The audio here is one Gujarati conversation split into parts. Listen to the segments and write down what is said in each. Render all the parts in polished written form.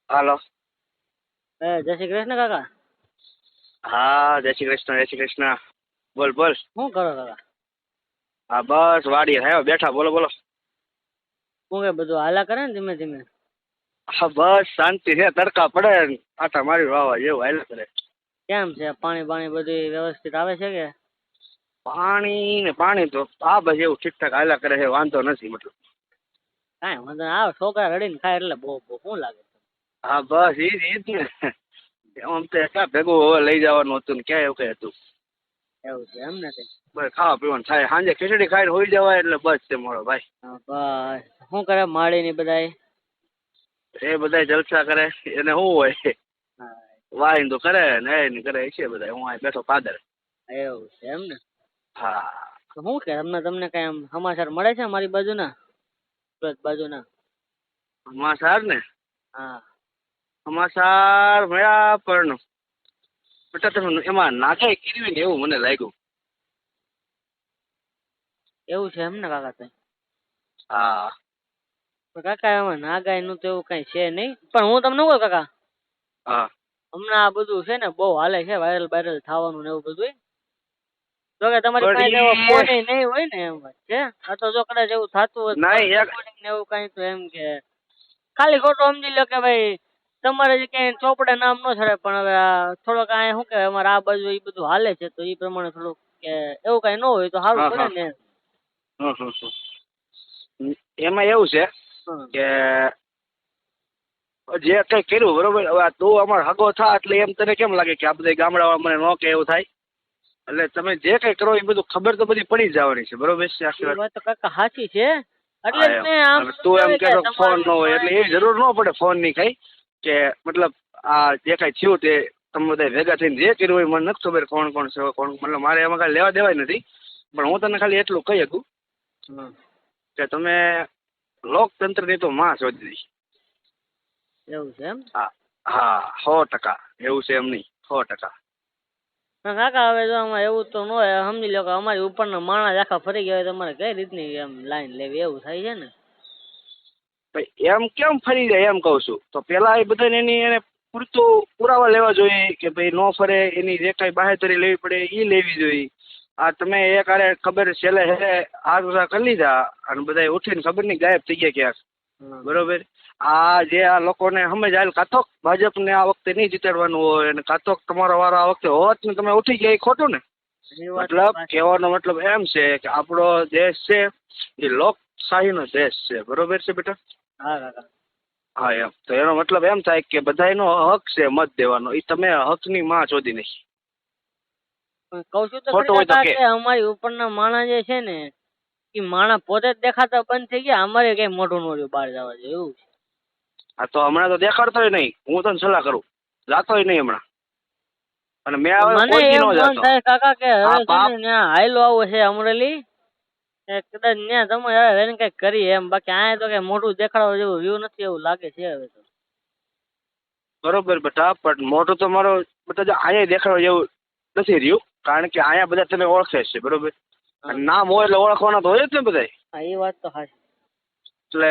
હાલો. જય શ્રી કૃષ્ણ કાકા. હા, જય શ્રી કૃષ્ણ, જય શ્રી કૃષ્ણ. બોલ બોલ. શું કરો કાકા? હા, બસ વાડીએ આવ્યો બેઠા. બોલો બોલો. શું કે બધું હાલા કરે ને ધીમે ધીમે? હા, બસ શાંતિ છે. તડકા પડે ને આટા મારી વાવા જેવું હાલ્યા કરે. કેમ છે પાણી પાણી બધી વ્યવસ્થિત આવે છે કે? પાણી તો આ બસ એવું ઠીકઠાક હાલ્યા કરે છે. વાંધો નથી મતલબ. કાંઈ વાંધો નહીં. આવે છોકરા રડીને ખાય એટલે બહુ બહુ શું લાગે? હા, બસ ઈ જ ને. આમ તો ક્યાં ભેગું હવે લઈ જવાનું હતું ને ક્યાં એવું કઈ હતું. એવું છે એમ ને કઈ? બસ ખાવા પીવાનું થાય. સાંજે ખીચડી ખાઈને હોઈ જવાય એટલે બસ છે મારો ભાઈ. હા, બસ શું કરે માળી ની બધાય? એ બધા જલસા કરે. એને શું હોય, હા, વાઈન તો કરે ને એ કરે છે બધા. હું અહીં બેઠો પાદર. એવું છે એમ ને? હા. તો શું કે તમને કઈ આમ સમાચાર મળે છે મારી બાજુના, સુરત બાજુના? સમાચાર ને હા. સમાચાર મળ્યા પણ બેટા તમે એમાં નાખાઈ કર્યું ને એવું મને લાગ્યું. એવું છે એમ ને કાકા? તો હા. કાકા એમાં નાગાઈ નું તો એવું કઈ છે નહીં, પણ હું તમને કહું કાકા, હા. હમણાં આ બધું છે ને બહુ હાલે છે, વાયરલ વાયરલ થવાનું ને એવું બધું. જો કે તમારી પાસે એવો પણ ફોન નહીં હોય ને એમ વાત છે. આ તો જો કદાચ એવું થતું હોય નહીં એક recording ને એવું કઈ, તો એમ કે ખાલી ખોટું સમજી લો કે ભાઈ તમારે જે ક્યાંય ચોપડે નામ ન ચડે, પણ હવે આ થોડોક આ શું કે અમારે આ બાજુ એ બધું હાલે છે, તો એ પ્રમાણે થોડુંક કે એવું કઈ ન હોય તો સારું હા પડે હા ને. એમાં એવું છે હમ. કે જે કઈ કર્યું બરોબર. હવે આ તું અમારો હગો થા એટલે એમ તને કેમ લાગે કે આ બધા ગામડામાં મને ન કે એવું થાય? એટલે તમે જે કઈ કરો એ બધું ખબર તો બધી પડી જ જવાની છે બરોબર છે આખી એ વાત. વાત તો કાકા સાચી છે. એટલે હા જ એમ. મેં આમ હવે તું એમ કહેવાય કે કેતો ફોન ન તમારી હોય એટલે પાસે એ જરૂર ન પડે ફોન ની કઈ, કે મતલબ આ જે કઈ થયું તે તમે બધા ભેગા થઈને જે કર્યું હોય મને નથી ખબર કોણ કોણ છે કોણ, મતલબ મારે એમાં કઈ લેવા દેવાય નથી. પણ હું તને ખાલી એટલું કહી શકું હમ. કે તમે લોકતંત્રની તો માં શોધી દઈ. એવું છે એમ? હા હા, 100%. એવું છે એમ નહીં, 100%. હા કાકા, હવે જો આમાં એવું તો ન હોય. સમજી લો કે અમારી ઉપરના માણસ આખા ફરી ગયા હોય તો અમારે કઈ રીતની એમ લાઈન લેવી, એવું થાય છે ને. ભાઈ એમ કેમ ફરી જાય એમ કહું છું. તો પેલા એ બધાને એને પૂરતું પુરાવા લેવા જોઈએ કે ભાઈ નો ફરે, એની જે કાંઈ બાહેધરી લેવી પડે એ લેવી જોઈએ. આ તમે એક આરે ખબર છેલ્લે હે આ બધા કરી લીધા અને બધા ઉઠીને ખબર નહીં ગાયબ થઈ ગયા ક્યાંક. હમ. બરોબર. આ જે આ લોકોને સમજ હાલ કાં ભાજપને આ વખતે નહીં જીતાડવાનું હોય અને કાં તમારો વારો આ વખતે હોત ને તમે ઉઠી ગયા એ ખોટું ને. એ વાત તો મતલબ સાચી. કહેવાનો મતલબ એમ છે કે આપણો દેશ છે એ લોકશાહીનો દેશ છે. બરોબર છે બેટા? હા કાકા. હા એમ. તો એનો મતલબ એમ થાય કે બધાયનો હક છે મત દેવાનો. એ તમે હકની માં શોધી નાખી. પણ કઉ છું તો ખરી ખોટું હોય તો કાકા કે કે અમારી ઉપરના માણસ જે છે ને એ માણસ પોતે જ દેખાતા બંધ થઈ ગયા. અમારે કઈ મોઢું નો રહ્યું બહાર જવા દે એવું છે. આ તો હમણાં તો દેખાડતોય નહીં. હું તને સલાહ કરું, જાતોય નહીં હમણાં. અને મેં હવે મને કોઈ દી એમ ન મન જાતો. થાય કાકા કે હવે આ છે પાપ ને ત્યાં હાયલો આવો છે અમરેલી, કદાચ ત્યાં તમે હવે એને કઈક કરી એમ. બાકી આયા તો કઈ મોઢું દેખાડવા જેવું રહ્યું નથી એવું લાગે છે હવે તો. બરોબર બેટા, પણ મોઢું તો મારો બધા અહીંયા દેખાડવા જેવું નથી રહ્યું. કારણ કે અહીંયા બધા તને ઓળખે છે બરોબર. અને નામ હોય એટલે ઓળખવાના તો હોય જ ને બધાય. હા એ વાત તો સાચી. એટલે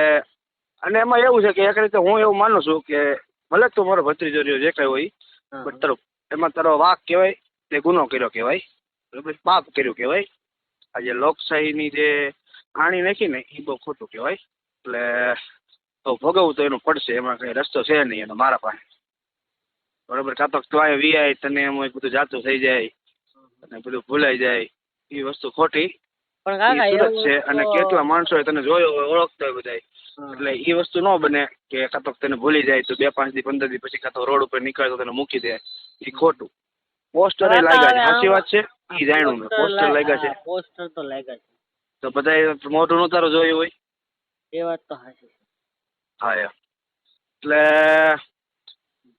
અને એમાં એવું છે કે એક રીતે હું એવું માનું છું કે ભલે તું મારો ભત્રીજો રહ્યો જે કઈ હોય, હા પણ તારો એમાં તારો વાંક કહેવાય, તે ગુનો કર્યો કહેવાય, બરોબર, પાપ કર્યું કહેવાય. આ જે લોકશાહીની જે આણી નાખી ને એ બહુ ખોટું કહેવાય. એટલે તો ભોગવવું તો એનું પડશે, એમાં કઈ રસ્તો છે નહીં એનો મારા પાસે. બરોબર. કાં તો તું અહીંયા વી તને એમ હોય બધું જાતું થઈ જાય અને બધું ભૂલાઈ જાય, એ વસ્તુ ખોટી. પણ એ કાકા સુરત એવું છે તો અને કેટલા માણસો તને જોયો હોય, ઓળખતો હોય બધા. હા. એટલે એ વસ્તુ ન બને કે કાં તો તને ભૂલી જાય તો 2-5 દી 15 દી પછી કાં તો રોડ ઉપર નીકળે તો તને મૂકી દે. એ ખોટું. પોસ્ટર એ કાકા લાગ્યા છે, હવે સાચી આમાં વાત છે. એ જાણ્યું મેં, પોસ્ટર લાગ્યા છે. પોસ્ટર તો લાગ્યા છે. તો બધા મોઢું નું તારું જોયું હોય. એ વાત તો સાચી. હા એમ. એટલે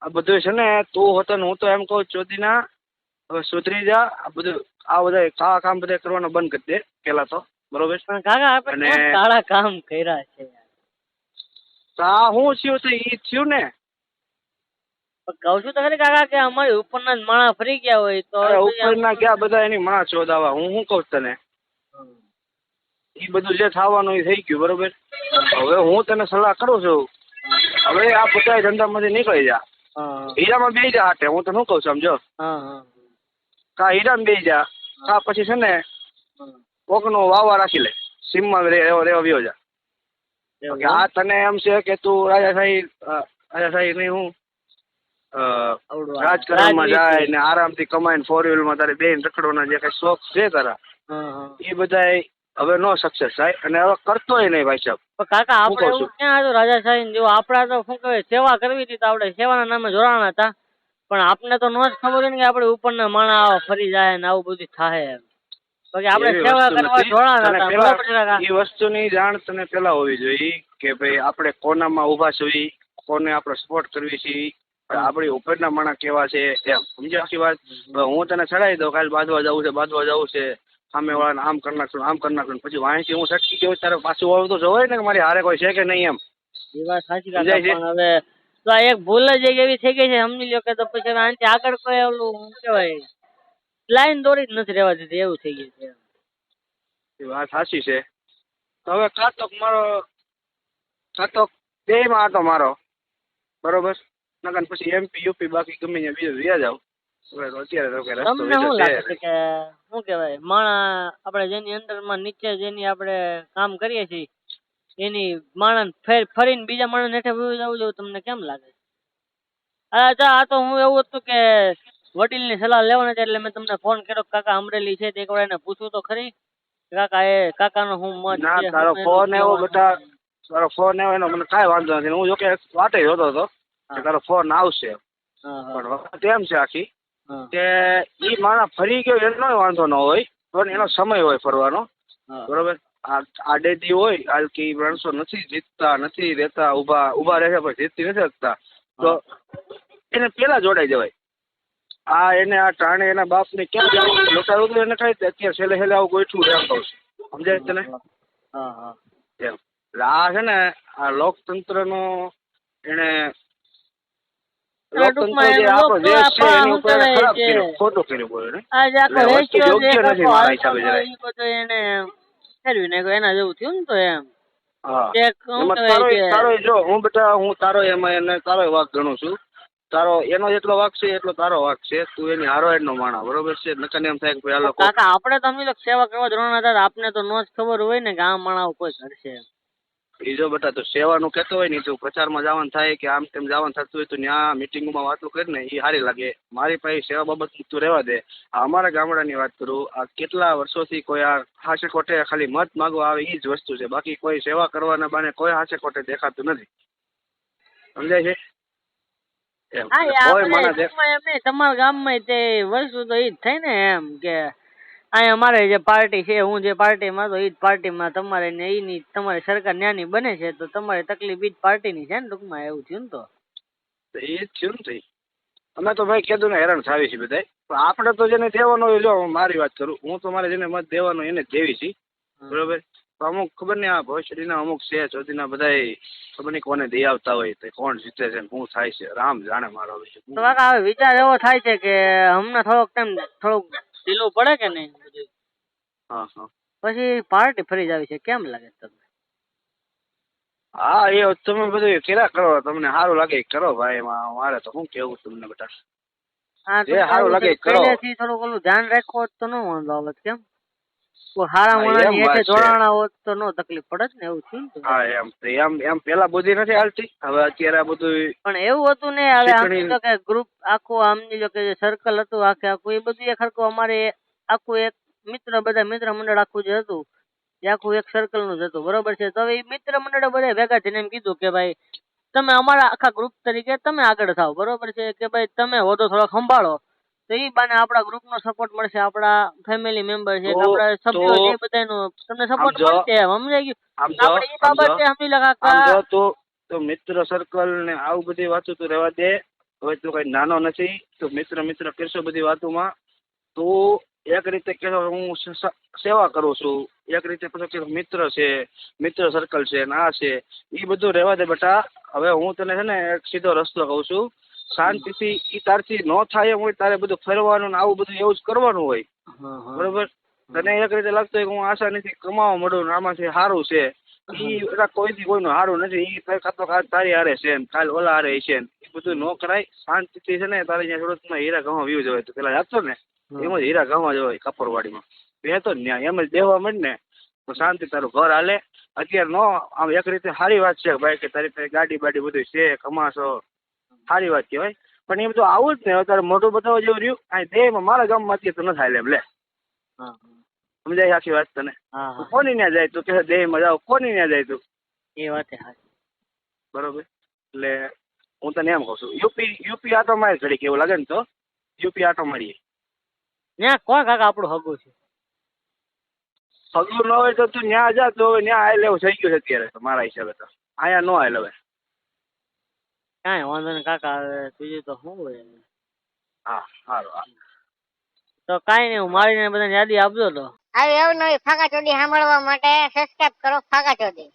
આ બધું છે ને તું હોતો ને હું તો એમ કહું ચોધીના હવે સુધરી જા. આ બધું આ બધા કામ બધા કરવાનું બંધ કરી દે પેલા તો. બરોબર. પણ કાકા આપણે અને ક્યાં કાળા કામ કર્યા છે યાર. આ હું થયું તો એ થયું ને. પણ કહું છું તો ખરી કાકા કે અમારી ઉપરના જ માણસ ફરી ગયા હોય તો અરે તો આમ. ઉપરના ગયા બધા એની માં ચોદાવા. હું શું કહું તને, એ બધું જે થવાનું એ થઈ ગયું બરોબર. હવે હું તને સલાહ કરું છું, હવે આ બધા ધંધામાંથી નીકળી જા, હા હીરામાં બેસી જા હાટે. હું તો શું કહું સમજો, હા હા કા હીરામાં બેસી જા, કા પછી છે ને હા. કોકનો વાવા રાખી લે, સીમમાં રેવા વ્યો જા. એવું કે આ તને એમ છે કે તું રાજાશાહી નહીં, હું આવડું રાજકારણમાં રાજનીતિ. જાય ને આરામથી કમાઈને 4 વ્હીલમાં તારે બેન રખડવાના જે કઈ શોખ છે તારા, હા હા. એ બધા હવે નો સક્સેસ થાય અને હવે કરતોય નહીં ભાઈ સાહેબ. પણ કાકા હું આપણે કહું એવું છું ક્યાં હતું રાજાશાહી જેવું? આપડા તો શું કહેવાય, સેવા કરવી હતી તો આપણે સેવાના નામે જોડાણા હતા. પણ આપને તો નો જ ખબર હોય ને કે આપણે ઉપરના માણા આવા ફરી જાય ને આવું બધું થાય એમ. બાકી આપણે એવી સેવા વસ્તુ કરવા નથી. જોડાણા તને હતા, પેલા બરોબર છે કાકા? એ વસ્તુની જાણ તને પેલા હોવી જોઈએ કે ભાઈ આપણે કોનામાં ઊભા છીએ, કોને આપણે સપોર્ટ કરવી છીએ, આપણી ઉપરના માણસ કેવા છે એમ. સમજ્યા આખી વાત? હવે હું તને ચડાવી દઉં કાલે બાંધવા જવું છે, સામે વાળાને આમ કરી નાખશું, આમ કરી નાખશું, પછી વાંચી હું સટકી ગયો તારે પાછું વાળું તો જોવાય ને કે મારી હારે કોઈ છે કે નહીં એમ. એ વાત સાચી કાકા, સમજાય છે? પણ હવે તો આ એક ભૂલ જ એક એવી થઈ ગઈ છે, સમજી લો કે તો પછી હવે આનાથી આગળ કોઈ ઓલું શું કહેવાય, લાઈન દોરી જ નથી રહેવા દીધી, એવું થઈ ગયું છે. એ વાત સાચી છે. તો હવે કાતો બેયમાં આટો મારો, બરોબર? નકર પછી MP UP બાકી ગમે ત્યાં બીજું વ્યા જાવ. હવે તો અત્યારે તો કઈ રસ્તો તમને બીજો શું છે લાગે છે કે શું કહેવાય, માણા આપણે જેની અંદરમાં નીચે જેની આપણે કામ કરીએ છીએ એની માણસ ફરીને બીજા માણસ હેઠે વયું જવું જેવું તમને કેમ લાગે? આ તો હું એવું હતું કે વડીલની સલાહ લેવાની હતી એટલે મેં તમને ફોન કર્યો કે કાકા અમરેલી છે તે એકવાર એને પૂછવું તો ખરી કાકાનો હું મત ના છે, તારો શું એનું ફોન એવો કહેવાનું બેટા, છે. તારો ફોન એવો એનો મને કાંઈ વાંધો નથી. હું જોકે વાટે જોતો હતો કે તારો ફોન આવશે, હા હા પણ વાત એમ છે આખી હા કે ઈ માણસ ફરી ગયો એનો વાંધો ન હોય, પણ એનો સમય હોય ફરવાનો, હા બરોબર? આડેદી હોય આજ કે ઈ માણસો નથી જીતતા, નથી રહેતા, ઊભા રહે છે પણ જીતી નથી શકતા, તો એને પેલા જોડાઈ જવાય. એને આ ટાણે એના બાપને ક્યાં જવું લોટાડવું તો એને કઈ અત્યારે છેલ્લે આવું ગોઠવું એમ કહું છું. સમજાય તને? હા હા. એમ એટલે આ છે ને આ લોકતંત્રનો એને એટલે લોકતંત્ર ટૂંકમાં જે એનું આપણો દેશ છે આપણા એની શું ઉપર એને કહેવાય ખરાબ કે કર્યું, ખોટું કર્યું બોલો ને. આ જે આખો એટલે વસ્તુ રેશિયો જે યોગ્ય નથી આખો મારા હાલતો હિસાબે હતો જરાય. એ બધું એને ફેરવી નાખ્યો, એના જેવું થયું ને તો એમ હા કે શું એમાં કહેવાય તારો કે જો હું બેટા હું તારો એમાં એને તારો વાંક ગણું છું. તારો એનો જેટલો વાંક છે એટલો તારો વાંક છે. તું એની હારો માણા, બરોબર છે? નકર એમ થાય કે ભાઈ આ લોકો કાકા આપણે તો સમજી લો સેવા કરવા જોડાણા હતા, આપને તો નો જ ખબર હોય ને કે આ માણસ કોઈ કરશે. એ જો બેટા તું સેવાનું કહેતો હોય ને, તું પ્રચારમાં જવાનું થાય કે આમ તેમ જવાનું થતું હોય તો ત્યાં મિટિંગમાં વાતો કરીને એ સારી લાગે. મારી પાસે સેવા બાબત તું રહેવા દે. આ અમારા ગામડાની વાત કરું, આ કેટલા વર્ષોથી કોઈ આ હાસે ખોટે ખાલી મત માગવા આવે એ જ વસ્તુ છે. બાકી કોઈ સેવા કરવાના બાને કોઈ હાસે ખોટે દેખાતું નથી. સમજાય છે? એમ હા, એટલે એ કોઈ આપણે મને ટૂંકમાં એમ નહીં, તમારા ગામમાં તે વસ્તુ તો ઈ જ થઈ ને એમ કે અહીંયા અમારે જે પાર્ટી છે, હું જે પાર્ટીમાં તો ઈ જ પાર્ટીમાં તમારે ને ઈની તમારી સરકાર ન્યાની બને છે તો તમારી તકલીફ ઈ જ પાર્ટીની છે ને, ટૂંકમાં એવું થયું ને તો. એ જ થયું ને તઈ. અમે તો ભાઈ કીધું ને હેરાન થાવી છીએ બધાય, પણ આપણે તો જેને દેવાનો હોય, જો હું મારી વાત કરું, હું તો મારે જેને મત દેવાનો એને જ દેવી છીએ, બરોબર? તો અમુક ખબર નહીં આ ભવિષ્યના અમુક છે ચોથીના બધાય ખબર નહીં કોને દઈ આવતા હોય તો કોણ જીતે છે ને શું થાય છે, રામ જાણે મારો વિશે. તો કાકા હવે વિચાર એવો થાય છે કે હમણાં થોડોક ટાઈમ થોડુંક ઢીલું પડે કે નહીં બધું, હા હા પછી પાર્ટી ફરી જ આવી છે, કેમ લાગે તમને? હા એ તમે બધું કર્યા કરો, તમને સારું લાગે એ કરો ભાઈ. એમાં મારે તો શું કેવું તમને બેટા, હા, જે સારું લાગે એ કરો. પહેલેથી થોડુંક ઓલું ધ્યાન રાખ્યું હોત તો ન વાંધો આવત, કેમ? કોઈ હારા હા માણસની એમ હેઠે વાત છે. જોડાણા હોત તો નો તકલીફ પડે ને, એવું થયું ને તો. હા એમ પેલા બુદ્ધિ નથી હાલતી, હવે અત્યારે આ બધું પણ એવું હતું ને, હવે શીખણી. સમજી લો કે ગ્રુપ આખું સમજી લો કે જે સર્કલ હતું આખું એ બધું એક હરખું અમારે આખું એક બધા મિત્ર મંડળ આખું જે હતું એ આખું એક સર્કલ નું જ હતું, બરોબર છે? તો હવે એ મિત્ર મંડળે બધા ભેગા થઈને એમ કીધું કે ભાઈ તમે અમારા આખા ગ્રુપ તરીકે તમે આગળ થાવ, બરોબર છે? કે ભાઈ તમે હોદો થોડો સંભાળો તો ઈ બાને આપણા ગ્રુપ નો સપોર્ટ મળશે, આપણા ફેમિલી મેમ્બર છે કે આપણા સભ્યો છે એ બધાનો તમને સપોર્ટ મળશે, એમ સમજાઈ ગયું? આપણે એ બાબતે સમજી લો કાકા. તો મિત્ર સર્કલ ને આવું બધી વાતો તું રહેવા દે. હવે તું કઈ નાનો નથી, તું મિત્ર કરશો બધી વાતોમાં. તું એક રીતે કહેશો હું સેવા કરું છું, એક રીતે પછી મિત્ર છે, મિત્ર સર્કલ છે ને આ છે, એ બધું રહેવા દે બેટા. હવે હું તને છે ને એક સીધો રસ્તો કહું છું, શાંતિથી ઈ તારથી ન થાય એમ હોય તારે બધું ફરવાનું ને આવું બધું એવું જ કરવાનું હોય, બરોબર? તને એક રીતે લાગતું હોય કે હું આસાનીથી કમાવા મળું ને આમાંથી સારું છે, ઈ બધા કોઈથી કોઈનું હારું નથી. ઈ ખાતો તારી હારે છે ને કાલ ઓલા હારે છે ને એ બધું ન કરાય. શાંતિથી છે ને તારે ત્યાં સુરતમાં હીરા ઘઉં વ્યૂ જોવે તો પેલા જાતો ને એમ જ હીરા ઘઉં જ હોય કપરવાડીમાં બેતો ને ત્યાં એમ જ દેવા માંડ ને તો શાંતિ તારું ઘર હાલે. અત્યારે નો આમ એક રીતે સારી વાત છે ભાઈ કે તારી પાસે ગાડી બાડી બધું છે કમાશો સારી વાત કહેવાય. પણ એ બધું આવું જ ને તારે મોઢું બતાવવા જેવું રહ્યું અહીં દેહમાં મારા ગામમાં અત્યારે તો ન થાય એમ લે હા સમજાય આખી વાત તને. હા તું હા કોની ત્યાં જાય તું કે દેહમાં જાવ કોની ત્યાં જાય તું એ વાત સાચી. બરોબર. એટલે હું તને એમ કહું છું યુપી આટો મારી ઘડી કેવું લાગે ને તો યુપી આટો મારીએ. ત્યાં કોણ કાકા આપણું હગું છે? સગું ન હોય તો તું ત્યાં જા તો હવે ત્યાં આવેલ એવું થઈ ગયું છે અત્યારે તો મારા હિસાબે તો અહીંયા ન આવેલ હવે. કાંઈ વાંધો નહીં કાકા, હવે બીજું તો શું હોય. હા સારું હા. તો કાંઈ નહીં, હું મારીને બધાને યાદી આપજો તો. આવી અવનવી ફાકા ચોદી સાંભળવા માટે સબસ્ક્રાઇબ કરો ફાકા ચોદી.